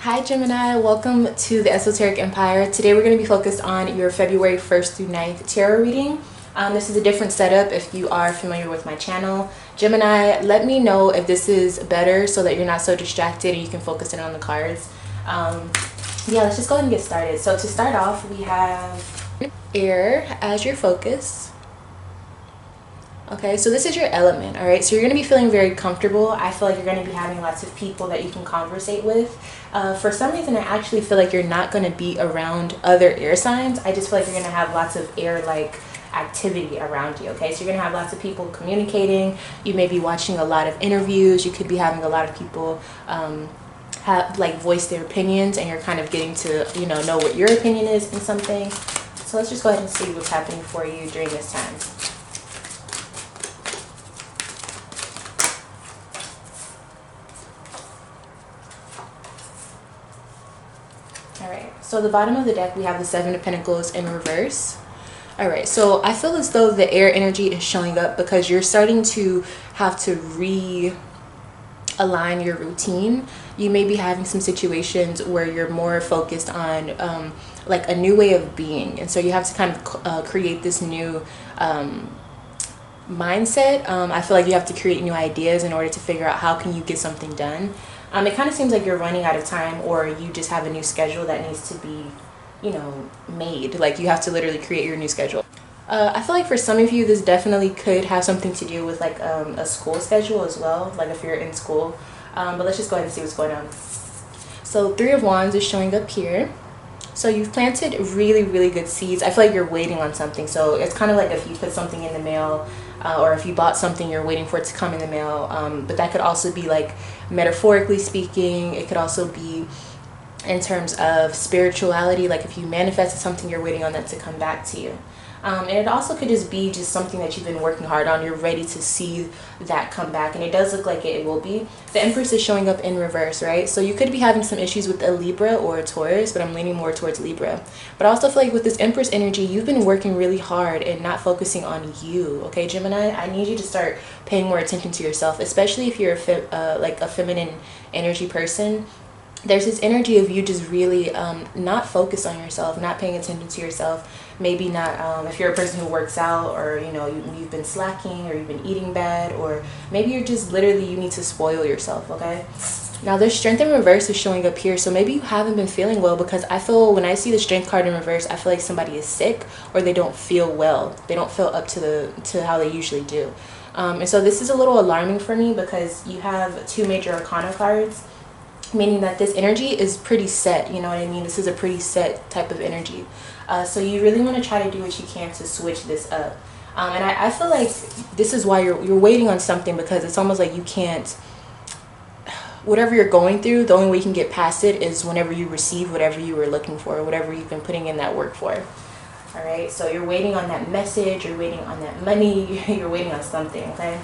Hi Gemini, welcome to the Esoteric Empire. Today we're going to be focused on your February 1st through 9th tarot reading. This is a different setup if you are familiar with my channel. Gemini, let me know if this is better so that you're not so distracted and you can focus in on the cards. Yeah, let's just go ahead and get started. So to start off, we have air as your focus. Okay, so this is your element, all right? So you're going to be feeling very comfortable. I feel like you're going to be having lots of people that you can conversate with. For some reason, I actually feel like you're not going to be around other air signs. I just feel like you're going to have lots of air-like activity around you, okay? So you're going to have lots of people communicating. You may be watching a lot of interviews. You could be having a lot of people voice their opinions, and you're kind of getting to, know what your opinion is in something. So let's just go ahead and see what's happening for you during this time. Alright, so the bottom of the deck, we have the Seven of Pentacles in reverse. Alright, so I feel as though the air energy is showing up because you're starting to have to realign your routine. You may be having some situations where you're more focused on like a new way of being. And so you have to kind of create this new mindset. I feel like you have to create new ideas in order to figure out how can you get something done. It kind of seems like you're running out of time, or you just have a new schedule that needs to be, made. Like you have to literally create your new schedule. I feel like for some of you, this definitely could have something to do with like a school schedule as well, like if you're in school. But let's just go ahead and see what's going on. So Three of Wands is showing up here. So you've planted really, really good seeds. I feel like you're waiting on something. So it's kind of like if you put something in the mail, or if you bought something, you're waiting for it to come in the mail. But that could also be like metaphorically speaking. It could also be in terms of spirituality. Like if you manifested something, you're waiting on that to come back to you. And it also could just be just something that you've been working hard on. You're ready to see that come back, and it does look like it will be. The Empress is showing up in reverse, right? So you could be having some issues with a Libra or a Taurus, but I'm leaning more towards Libra. But I also feel like with this Empress energy, you've been working really hard and not focusing on you, okay, Gemini? I need you to start paying more attention to yourself, especially if you're like a feminine energy person. There's this energy of you just really not focused on yourself, not paying attention to yourself. Maybe not if you're a person who works out, or you've been slacking, or you've been eating bad, or maybe you're just literally, you need to spoil yourself, okay? Now there's Strength in reverse is showing up here, so maybe you haven't been feeling well, because I feel when I see the Strength card in reverse, I feel like somebody is sick, or they don't feel well. They don't feel up to how they usually do. And so this is a little alarming for me, because you have two major arcana cards, meaning that this energy is pretty set, you know what I mean? This is a pretty set type of energy. So you really want to try to do what you can to switch this up. And I feel like this is why you're waiting on something, because it's almost like you can't, whatever you're going through, the only way you can get past it is whenever you receive whatever you were looking for, whatever you've been putting in that work for. All right, so you're waiting on that message, you're waiting on that money, you're waiting on something, okay?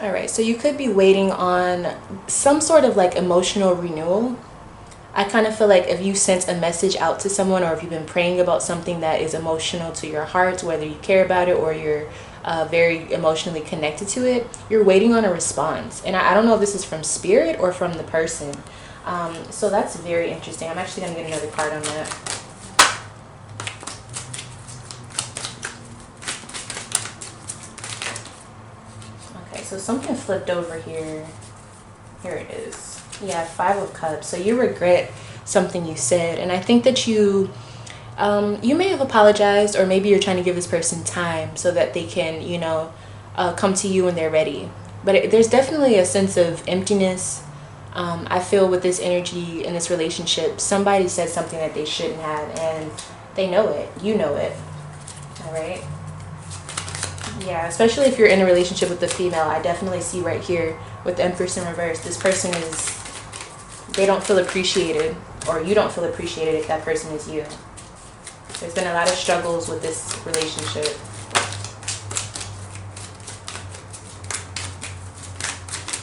All right, so you could be waiting on some sort of like emotional renewal. I kind of feel like if you sent a message out to someone, or if you've been praying about something that is emotional to your heart, whether you care about it or you're very emotionally connected to it, you're waiting on a response. And I don't know if this is from spirit or from the person. So that's very interesting. I'm actually going to get another card on that. So something flipped over here. Here it is. Yeah, Five of Cups. So you regret something you said, and I think that you may have apologized, or maybe you're trying to give this person time so that they can, come to you when they're ready. But there's definitely a sense of emptiness. I feel with this energy in this relationship, somebody said something that they shouldn't have, and they know it. You know it. All right. Yeah, especially if you're in a relationship with a female, I definitely see right here with the Empress in reverse, this person they don't feel appreciated, or you don't feel appreciated if that person is you. There's been a lot of struggles with this relationship.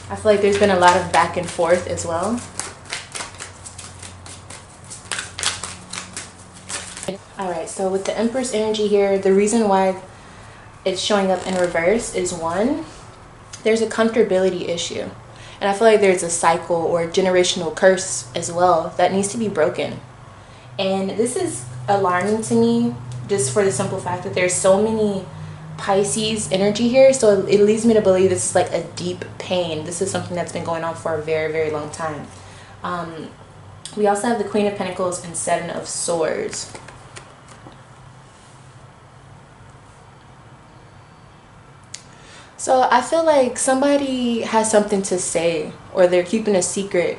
I feel like there's been a lot of back and forth as well. All right, so with the Empress energy here, the reason why it's showing up in reverse is, one, there's a comfortability issue. And I feel like there's a cycle or a generational curse as well that needs to be broken. And this is alarming to me just for the simple fact that there's so many Pisces energy here. So it leads me to believe this is like a deep pain. This is something that's been going on for a very, very long time. We also have the Queen of Pentacles and Seven of Swords. So I feel like somebody has something to say, or they're keeping a secret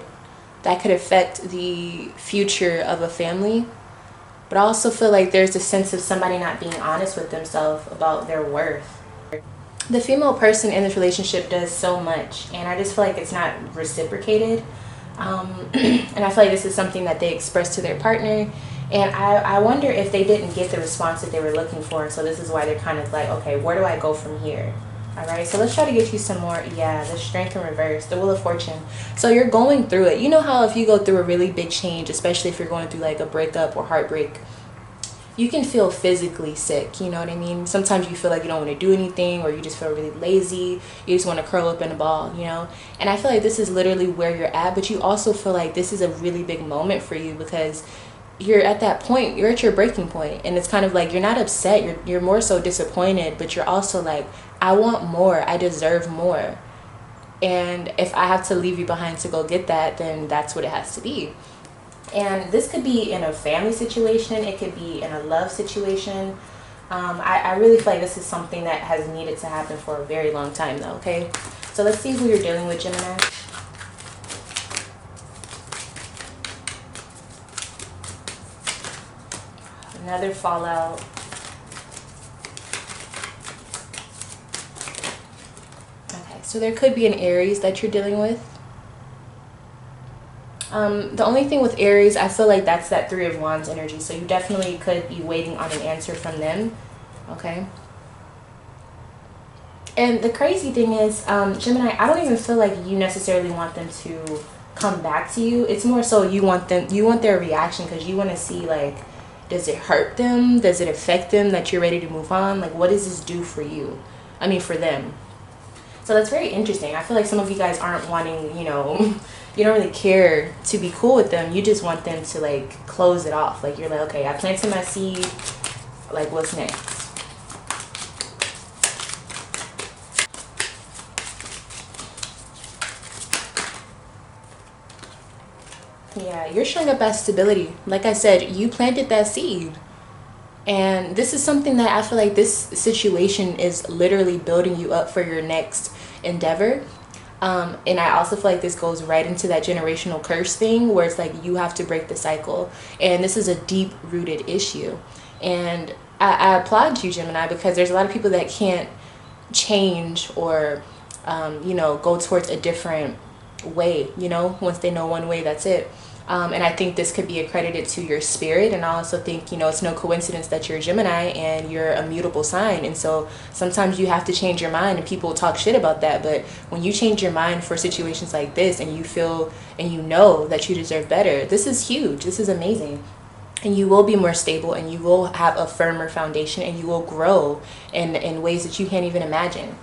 that could affect the future of a family. But I also feel like there's a sense of somebody not being honest with themselves about their worth. The female person in this relationship does so much, and I just feel like it's not reciprocated. And I feel like this is something that they express to their partner. And I wonder if they didn't get the response that they were looking for. So this is why they're kind of like, okay, where do I go from here? All right, so let's try to get you some more. Yeah, the Strength in reverse, the Wheel of Fortune. So you're going through it. You know how if you go through a really big change, especially if you're going through like a breakup or heartbreak, you can feel physically sick. You know what I mean? Sometimes you feel like you don't want to do anything, or you just feel really lazy. You just want to curl up in a ball, you know? And I feel like this is literally where you're at, but you also feel like this is a really big moment for you because you're at that point, you're at your breaking point, and it's kind of like you're not upset, you're more so disappointed, but you're also like, I want more, I deserve more. And if I have to leave you behind to go get that, then that's what it has to be. And this could be in a family situation, it could be in a love situation. I really feel like this is something that has needed to happen for a very long time though, okay? So let's see who you're dealing with, Gemini. Another fallout. Okay, so there could be an Aries that you're dealing with. The only thing with Aries, I feel like that's that Three of Wands energy. So you definitely could be waiting on an answer from them. Okay. And the crazy thing is, Gemini, I don't even feel like you necessarily want them to come back to you. It's more so you want their reaction, because you want to see, like, does it hurt them? Does it affect them that you're ready to move on? Like, what does this do for you? I mean, for them. So that's very interesting. I feel like some of you guys aren't wanting, you know, you don't really care to be cool with them. You just want them to, like, close it off. Like, you're like, okay, I planted my seed. Like, what's next? Yeah, you're showing up as stability. Like I said, you planted that seed. And this is something that I feel like this situation is literally building you up for your next endeavor. And I also feel like this goes right into that generational curse thing where it's like you have to break the cycle. And this is a deep-rooted issue. And I applaud you, Gemini, because there's a lot of people that can't change or, you know, go towards a different way, you know, once they know one way, that's it. And I think this could be accredited to your spirit. And I also think, you know, it's no coincidence that you're a Gemini and you're a mutable sign. And so sometimes you have to change your mind, and people talk shit about that. But when you change your mind for situations like this, and you feel and you know that you deserve better, this is huge. This is amazing. And you will be more stable, and you will have a firmer foundation, and you will grow in ways that you can't even imagine.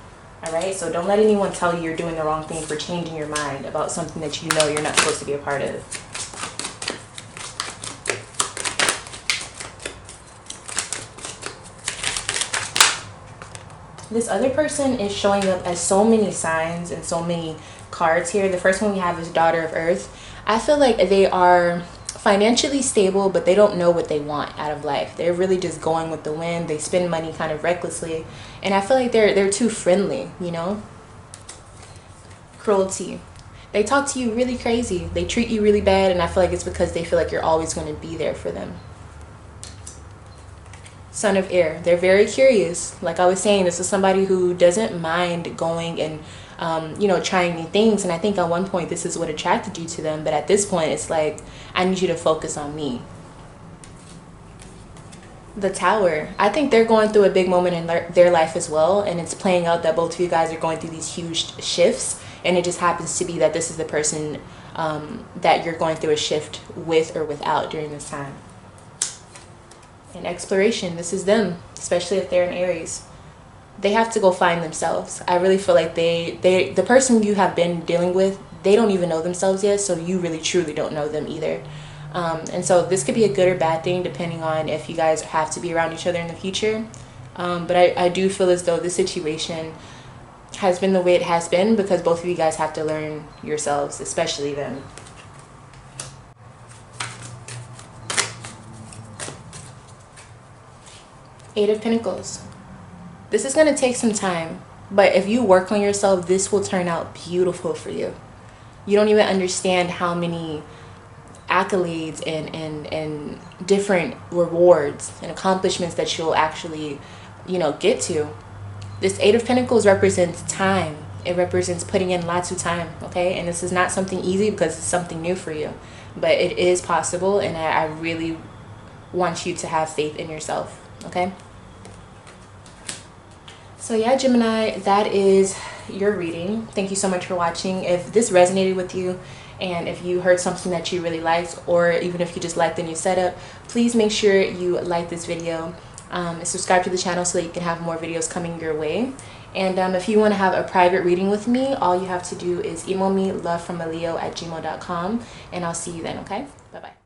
All right, so don't let anyone tell you you're doing the wrong thing for changing your mind about something that you know you're not supposed to be a part of. This other person is showing up as so many signs and so many cards here. The first one we have is Daughter of Earth. I feel like they are financially stable, but they don't know what they want out of life. They're really just going with the wind. They spend money kind of recklessly. And I feel like they're too friendly, you know? Cruelty. They talk to you really crazy. They treat you really bad, and I feel like it's because they feel like you're always going to be there for them. Son of Air. They're very curious. Like I was saying, this is somebody who doesn't mind going and you know, trying new things. And I think at one point this is what attracted you to them, but at this point it's like, I need you to focus on me. The Tower. I think they're going through a big moment in their life as well, and it's playing out that both of you guys are going through these huge shifts, and it just happens to be that this is the person that you're going through a shift with or without during this time. And exploration, this is them, especially if they're in Aries. They have to go find themselves. I really feel like the person you have been dealing with, they don't even know themselves yet, so you really truly don't know them either. And so this could be a good or bad thing depending on if you guys have to be around each other in the future. But I do feel as though this situation has been the way it has been because both of you guys have to learn yourselves, especially them. Eight of Pentacles. This is going to take some time, but if you work on yourself, this will turn out beautiful for you. You don't even understand how many accolades and different rewards and accomplishments that you'll actually, get to. This Eight of Pentacles represents time. It represents putting in lots of time, okay? And this is not something easy because it's something new for you, but it is possible, and I really want you to have faith in yourself, okay? So yeah, Gemini, that is your reading. Thank you so much for watching. If this resonated with you, and if you heard something that you really liked, or even if you just liked the new setup, please make sure you like this video and subscribe to the channel so that you can have more videos coming your way. And if you want to have a private reading with me, all you have to do is email me lovefromaleo@gmail.com, and I'll see you then, okay? Bye-bye.